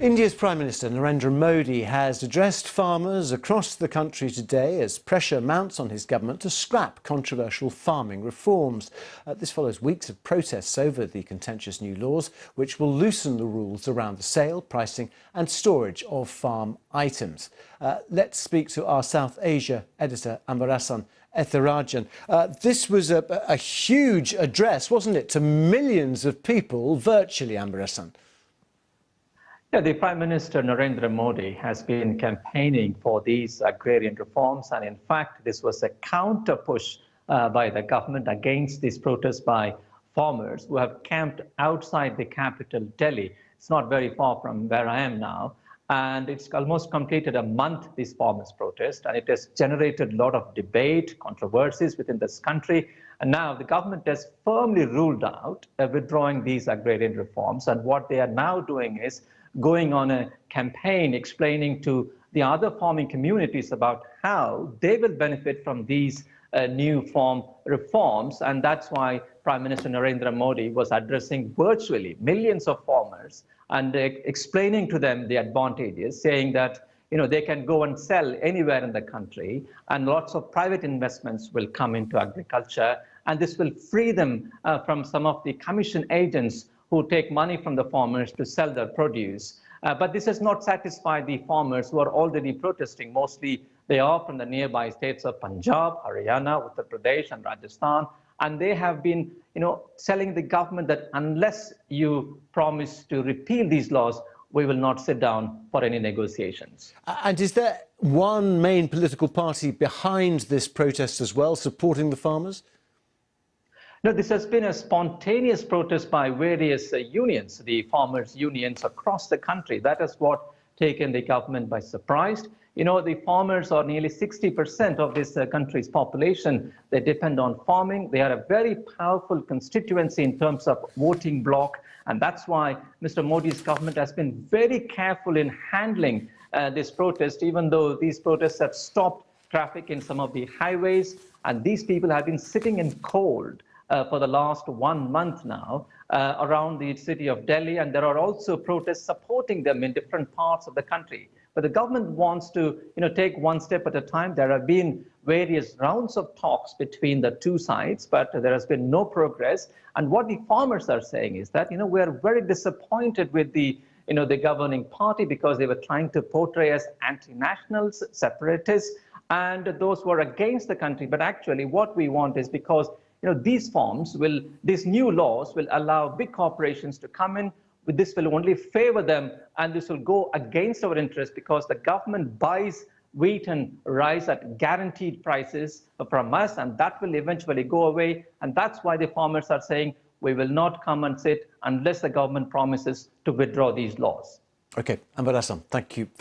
India's Prime Minister Narendra Modi has addressed farmers across the country today as pressure mounts on his government to scrap controversial farming reforms. This follows weeks of protests over the contentious new laws, which will loosen the rules around the sale, pricing and storage of farm items. Let's speak to our South Asia editor, Ambarasan Ethirajan. This was a huge address, wasn't it, to millions of people virtually, Ambarasan? Yeah, the Prime Minister Narendra Modi has been campaigning for these agrarian reforms, and in fact, this was a counter push by the government against these protests by farmers who have camped outside the capital, Delhi. It's not very far from where I am now, and it's almost completed a month, this farmers' protest, and it has generated a lot of debate, controversies within this country. And now the government has firmly ruled out withdrawing these agrarian reforms, and what they are now doing is going on a campaign explaining to the other farming communities about how they will benefit from these new farm reforms. And that's why Prime Minister Narendra Modi was addressing virtually millions of farmers and explaining to them the advantages, saying that they can go and sell anywhere in the country, and lots of private investments will come into agriculture, and this will free them from some of the commission agents who take money from the farmers to sell their produce. But this has not satisfied the farmers who are already protesting. Mostly they are from the nearby states of Punjab, Haryana, Uttar Pradesh and Rajasthan. And they have been telling the government that unless you promise to repeal these laws, we will not sit down for any negotiations. And is there one main political party behind this protest as well, supporting the farmers? No, this has been a spontaneous protest by various unions, the farmers' unions across the country. That is what taken the government by surprise. The farmers are nearly 60% of this country's population. They depend on farming. They are a very powerful constituency in terms of voting bloc. And that's why Mr. Modi's government has been very careful in handling this protest, even though these protests have stopped traffic in some of the highways. And these people have been sitting in cold for the last 1 month now around the city of Delhi, and there are also protests supporting them in different parts of the country. But the government wants to take one step at a time. There have been various rounds of talks between the two sides, but there has been no progress. And what the farmers are saying is that we are very disappointed with the governing party, because they were trying to portray as anti-nationals, separatists, and those who are against the country. But actually what we want is, because these new laws will allow big corporations to come in. This will only favor them, and this will go against our interests, because the government buys wheat and rice at guaranteed prices from us, and that will eventually go away. And that's why the farmers are saying we will not come and sit unless the government promises to withdraw these laws. Okay, Ambarasan, thank you very much.